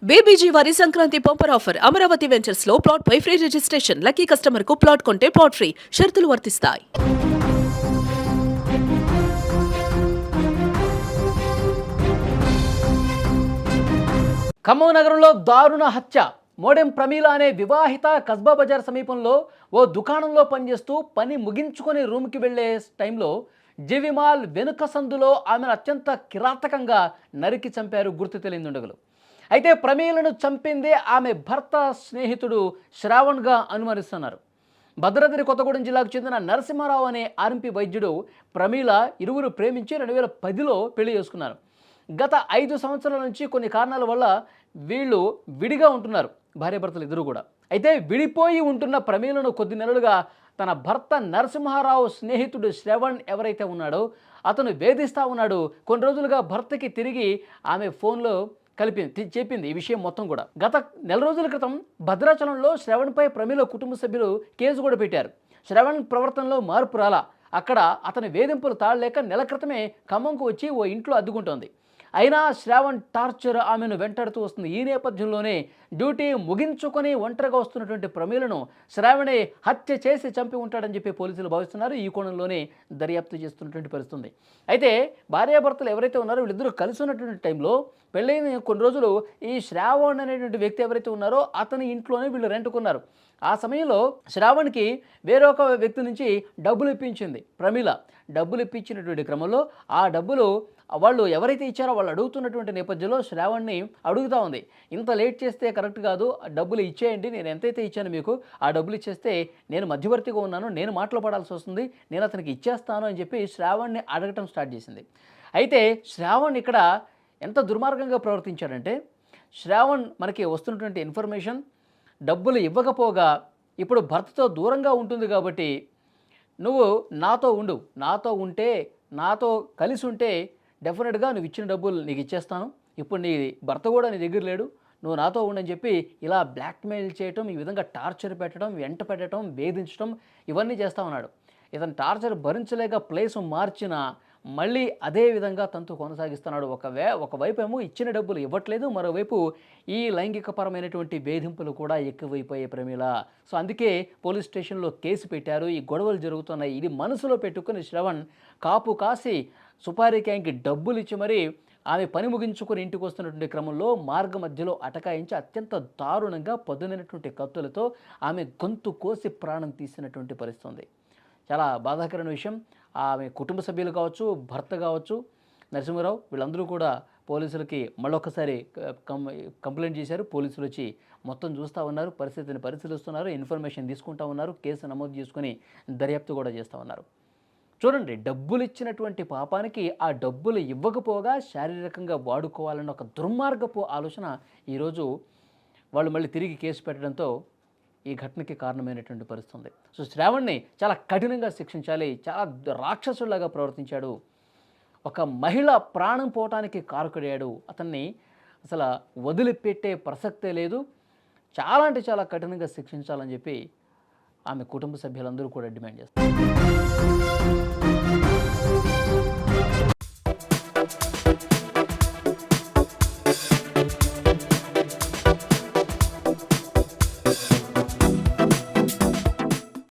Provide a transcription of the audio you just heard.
బేబీజీ వారి Sankranti bumper offer Amaravati ventures లో plot పై free registration. Lucky customer కు ప్లాట్ కొంటే ప్లాట్ ఫ్రీ. షరతులు వర్తిస్తాయి. ఖమ్మం నగరంలో దారుణ హత్య. మోడెం ప్రమీల అనే వివాహిత కస్బా బజార్ సమీపంలో ఓ దుకాణంలో పనిచేస్తూ పని ముగించుకొని రూమ్కి వెళ్లే టైంలో జీవిమాల్ వెనుక సందులో ఆమెను అత్యంత కిరాతకంగా నరికి చంపారు గుర్తు తెలియని దుండగులు. అయితే ప్రమీలను చంపిందే ఆమె భర్త స్నేహితుడు శ్రావణ్గా అనుమానిస్తున్నారు. భద్రాద్రి కొత్తగూడెం జిల్లాకు చెందిన నరసింహారావు అనే ఆర్ఎంపీ వైద్యుడు ప్రమీల ఇరువురు ప్రేమించి 2010లో పెళ్లి చేసుకున్నారు. గత 5 సంవత్సరాల నుంచి కొన్ని కారణాల వల్ల వీళ్ళు విడిగా ఉంటున్నారు, భార్యాభర్తలు ఇద్దరు కూడా. అయితే విడిపోయి ఉంటున్న ప్రమీలను కొద్ది నెలలుగా తన భర్త నరసింహారావు స్నేహితుడు శ్రవణ్ ఎవరైతే ఉన్నాడో అతను వేధిస్తూ ఉన్నాడు. కొన్ని రోజులుగా భర్తకి తిరిగి ఆమె ఫోన్లో చెప్పింది ఈ విషయం మొత్తం కూడా. గత నెల రోజుల క్రితం భద్రాచలంలో శ్రవణ్పై ప్రమీల కుటుంబ సభ్యులు కేసు కూడా పెట్టారు. శ్రవణ్ ప్రవర్తనలో మార్పు రాలా. అక్కడ అతని వేధింపులు తాళలేక నెల క్రితమే ఖమ్మంకు వచ్చి ఓ ఇంట్లో అద్దుకుంటోంది. అయినా శ్రావణ్ టార్చర్ ఆమెను వెంటాడుతూ వస్తుంది. ఈ నేపథ్యంలోనే డ్యూటీ ముగించుకొని ఒంటరిగా వస్తున్నటువంటి ప్రమీలను శ్రావణే హత్య చేసి చంపి ఉంటాడని చెప్పి పోలీసులు భావిస్తున్నారు. ఈ కోణంలోనే దర్యాప్తు చేస్తున్నటువంటి పరిస్థితుంది. అయితే భార్యాభర్తలు ఎవరైతే ఉన్నారో వీళ్ళిద్దరూ కలిసి ఉన్నటువంటి టైంలో పెళ్ళైన కొన్ని రోజులు ఈ శ్రావణ్ అనేటువంటి వ్యక్తి ఎవరైతే ఉన్నారో అతని ఇంట్లోనే వీళ్ళు రెంటుకున్నారు. ఆ సమయంలో శ్రావణ్కి వేరొక వ్యక్తి నుంచి డబ్బులు ఇప్పించింది ప్రమీల. డబ్బులు ఇప్పించినటువంటి క్రమంలో ఆ డబ్బులు వాళ్ళు ఎవరైతే ఇచ్చారో వాళ్ళు అడుగుతున్నటువంటి నేపథ్యంలో శ్రావణ్ని అడుగుతూ ఉంది, ఇంత లేట్ చేస్తే కరెక్ట్ కాదు, డబ్బులు ఇచ్చేయండి, నేను ఎంతైతే ఇచ్చాను మీకు ఆ డబ్బులు ఇచ్చేస్తే నేను మధ్యవర్తిగా ఉన్నాను, నేను మాటలు పడాల్సి వస్తుంది, నేను అతనికి ఇచ్చేస్తాను అని చెప్పి శ్రావణ్ని అడగటం స్టార్ట్ చేసింది. అయితే శ్రావణ్ ఇక్కడ ఎంత దుర్మార్గంగా ప్రవర్తించాడంటే, శ్రావణ్ మనకి వస్తున్నటువంటి ఇన్ఫర్మేషన్ డబ్బులు ఇవ్వకపోగా ఇప్పుడు భర్తతో దూరంగా ఉంటుంది కాబట్టి నువ్వు నాతో ఉండు, నాతో కలిసి ఉంటే డెఫినెట్గా నువ్వు ఇచ్చిన డబ్బులు నీకు ఇచ్చేస్తాను, ఇప్పుడు నీ భర్త కూడా నీ దగ్గర లేడు, నువ్వు నాతో ఉండని చెప్పి ఇలా బ్లాక్మెయిల్ చేయటం, ఈ విధంగా టార్చర్ పెట్టడం, వెంట పెట్టడం, వేధించడం ఇవన్నీ చేస్తూ ఉన్నాడు. ఇతను టార్చర్ భరించలేక ప్లేస్ మార్చిన మళ్ళీ అదే విధంగా తనతో కొనసాగిస్తున్నాడు. ఒకవైపు ఏమో ఇచ్చిన డబ్బులు ఇవ్వట్లేదు, మరోవైపు ఈ లైంగికపరమైనటువంటి వేధింపులు కూడా ఎక్కువైపోయాయి ప్రమీల. సో అందుకే పోలీస్ స్టేషన్లో కేసు పెట్టారు. ఈ గొడవలు జరుగుతున్నాయి. ఇది మనసులో పెట్టుకుని శ్రవణ్ కాపు కాసి సుపారీ క్యాంకి డబ్బులు ఇచ్చి మరీ ఆమె పని ముగించుకొని ఇంటికి వస్తున్నటువంటి క్రమంలో మార్గ మధ్యలో అటకాయించి అత్యంత దారుణంగా పదునైనటువంటి కత్తులతో ఆమె గొంతు కోసి ప్రాణం తీసినటువంటి పరిస్థితి. చాలా బాధాకరమైన విషయం. ఆమె కుటుంబ సభ్యులు కావచ్చు, భర్త కావచ్చు, నరసింహారావు వీళ్ళందరూ కూడా పోలీసులకి మళ్ళొకసారి కంప్లైంట్ చేశారు. పోలీసులు వచ్చి మొత్తం చూస్తూ ఉన్నారు, పరిస్థితిని పరిశీలిస్తున్నారు, ఇన్ఫర్మేషన్ తీసుకుంటూ ఉన్నారు, కేసు నమోదు చేసుకుని దర్యాప్తు కూడా చేస్తూ ఉన్నారు. చూడండి, డబ్బులు ఇచ్చినటువంటి పాపానికి ఆ డబ్బులు ఇవ్వకపోగా శారీరకంగా వాడుకోవాలన్న ఒక దుర్మార్గపు ఆలోచన ఈరోజు వాళ్ళు మళ్ళీ తిరిగి కేసు పెట్టడంతో ఈ ఘటనకి కారణమైనటువంటి పరిస్థితి. సో శ్రావణ్ని చాలా కఠినంగా శిక్షించాలి. చాలా రాక్షసులాగా ప్రవర్తించాడు. ఒక మహిళ ప్రాణం పోవటానికి కారకుడయ్యాడు. అతన్ని అసలు వదిలిపెట్టే ప్రసక్తే లేదు. చాలా అంటే చాలా కఠినంగా శిక్షించాలని చెప్పి ఆమె కుటుంబ సభ్యులందరూ కూడా డిమాండ్ చేస్తారు.